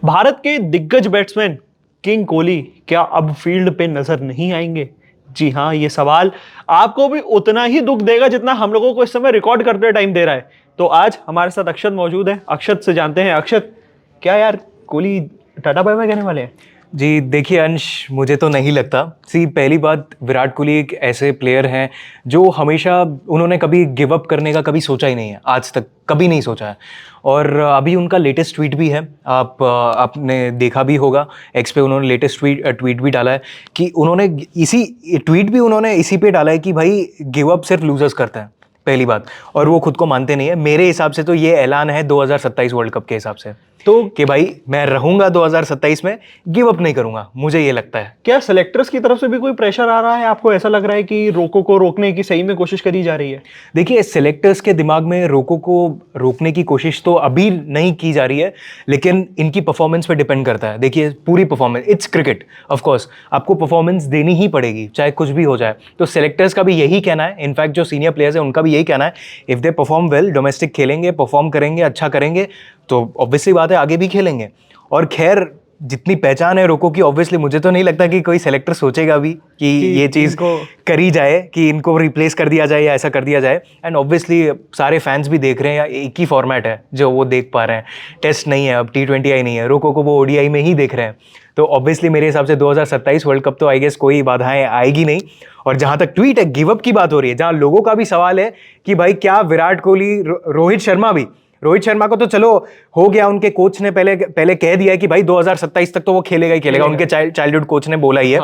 भारत के दिग्गज batsman king Kohli क्या अब फील्ड पे नजर नहीं आएंगे? जी हाँ, ये सवाल आपको भी उतना ही दुख देगा जितना हम लोगों को इस समय रिकॉर्ड करते टाइम दे रहा है। तो आज हमारे साथ अक्षत मौजूद है। अक्षत से जानते हैं, अक्षत क्या यार कोहली टाटा बाय बाय कहने वाले हैं? जी देखिए अंश, मुझे तो नहीं लगता। पहली बात, विराट कोहली एक ऐसे प्लेयर हैं जो हमेशा उन्होंने कभी गिव अप करने का कभी सोचा ही नहीं है, आज तक कभी नहीं सोचा है। और अभी उनका लेटेस्ट ट्वीट भी है, आपने देखा भी होगा, एक्स पे उन्होंने लेटेस्ट ट्वीट भी डाला है कि उन्होंने इसी पे डाला है कि भाई गिव अप सिर्फ लूजर्स करते हैं, पहली बात। और वो खुद को मानते नहीं है। मेरे हिसाब से तो ये ऐलान है 2027 वर्ल्ड कप के हिसाब से, तो कि भाई मैं रहूंगा 2027 में, गिव अप नहीं करूंगा, मुझे ये लगता है। क्या सेलेक्टर्स की तरफ से भी कोई प्रेशर आ रहा है? आपको ऐसा लग रहा है कि रोको को रोकने की सही में कोशिश करी जा रही है? देखिए, सेलेक्टर्स के दिमाग में रोको को रोकने की कोशिश तो अभी नहीं की जा रही है, लेकिन इनकी परफॉर्मेंस पे डिपेंड करता है। देखिए, पूरी performance, it's cricket, of course आपको परफॉर्मेंस देनी ही पड़ेगी चाहे कुछ भी हो जाए। तो सेलेक्टर्स का भी यही कहना है, इनफैक्ट जो सीनियर प्लेयर्स हैं उनका भी यही कहना है, if they perform well, domestic खेलेंगे, परफॉर्म करेंगे, अच्छा करेंगे, तो ऑब्वियसली बात है आगे भी खेलेंगे। और खैर, जितनी पहचान है रोको की, ऑब्वियसली मुझे तो नहीं लगता कि कोई सेलेक्टर सोचेगा भी कि ये चीज़ करी जाए, कि इनको रिप्लेस कर दिया जाए या ऐसा कर दिया जाए। एंड ऑब्वियसली सारे फैंस भी देख रहे हैं, या एक ही फॉर्मेट है जो वो देख पा रहे हैं, टेस्ट नहीं है, अब T20 आई नहीं है, रोको को वो ODI में ही देख रहे हैं। तो ऑब्वियसली मेरे हिसाब से 2027 वर्ल्ड कप तो आई गेस कोई बाधाएं आएगी नहीं। और जहां तक ट्वीट है, गिव अप की बात हो रही है, जहां लोगों का भी सवाल है कि भाई क्या विराट कोहली, रोहित शर्मा को तो चलो हो गया, उनके कोच ने पहले कह दिया है कि भाई 2027 तक तो वो खेलेगा ही खेलेगा। उनके चाइल्डहुड कोच ने बोला ही है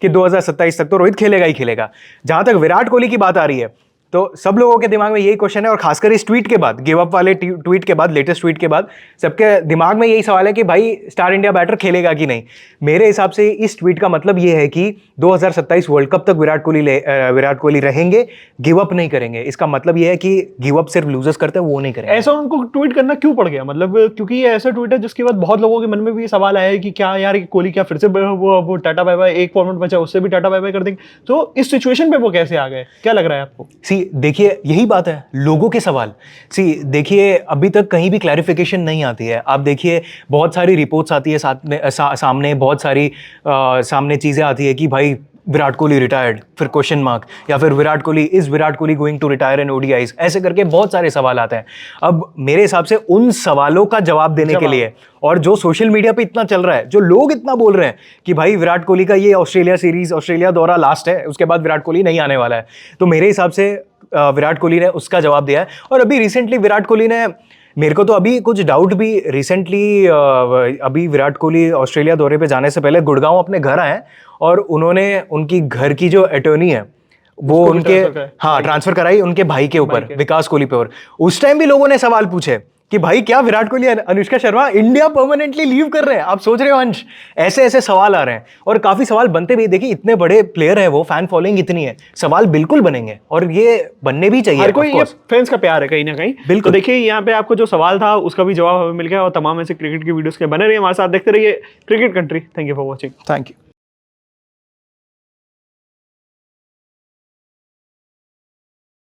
कि 2027 तक तो रोहित खेलेगा ही खेलेगा। जहां तक विराट कोहली की बात आ रही है, तो सब लोगों के दिमाग में यही क्वेश्चन है, और खासकर इस ट्वीट के बाद, गिव अप वाले ट्वीट के बाद, लेटेस्ट ट्वीट के बाद सबके दिमाग में यही सवाल है कि भाई स्टार इंडिया बैटर खेलेगा कि नहीं। मेरे हिसाब से इस ट्वीट का मतलब ये है कि 2027 वर्ल्ड कप तक विराट कोहली रहेंगे, गिव अप नहीं करेंगे। इसका मतलब ये है कि गिव अप सिर्फ लूजर्स करते हैं, वो नहीं करेंगे। ऐसा उनको ट्वीट करना क्यों पड़ गया? मतलब क्योंकि ये ऐसा ट्वीट है जिसके बाद बहुत लोगों के मन में भी सवाल आया है कि क्या यार कोहली क्या फिर से वो टाटा बाय बाय, एक फॉर्मेट बचा उससे भी टाटा बाय बाय कर देंगे। तो इस सिचुएशन पे वो कैसे आ गए, क्या लग रहा है आपको? देखिए, यही बात है, लोगों के सवाल। देखिए, अभी तक कहीं भी क्लैरिफिकेशन नहीं आती है। आप देखिए, बहुत सारी रिपोर्ट्स आती है सामने, बहुत सारी सामने चीज़ें आती है कि भाई विराट कोहली रिटायर्ड, फिर क्वेश्चन मार्क, या फिर Virat Kohli going to retire in ODIs, ऐसे करके बहुत सारे सवाल आते हैं। अब मेरे हिसाब से उन सवालों का जवाब देने के लिए, और जो सोशल मीडिया पे इतना चल रहा है, जो लोग इतना बोल रहे हैं कि भाई विराट कोहली का ये ऑस्ट्रेलिया दौरा लास्ट है, उसके बाद विराट कोहली नहीं आने वाला है, तो मेरे हिसाब से विराट कोहली ने उसका जवाब दिया है। और अभी रिसेंटली विराट कोहली ने, मेरे को तो अभी कुछ डाउट भी, रिसेंटली अभी विराट कोहली ऑस्ट्रेलिया दौरे पे जाने से पहले गुड़गांव अपने घर आए, और उन्होंने उनकी घर की जो अटॉर्नी है वो उनके ट्रांसफर कराई उनके भाई के ऊपर, विकास कोहली पे। और उस टाइम भी लोगों ने सवाल पूछे कि भाई क्या Virat Kohli, Anushka Sharma India permanently leave कर रहे हैं? आप सोच रहे हो अंश, ऐसे सवाल आ रहे हैं, और काफी सवाल बनते भी। देखिए, इतने बड़े प्लेयर है वो, फैन फॉलोइंग इतनी है, सवाल बिल्कुल बनेंगे, और ये बनने भी चाहिए। हर कोई, ये फैंस का प्यार है कहीं ना कहीं। बिल्कुल। तो देखिए, यहाँ पे आपको जो सवाल था उसका भी जवाब हमें मिल गया, और तमाम ऐसे क्रिकेट की वीडियोस के बने रहिए हमारे साथ, देखते रहिए cricket country. Thank you for watching. Thank you.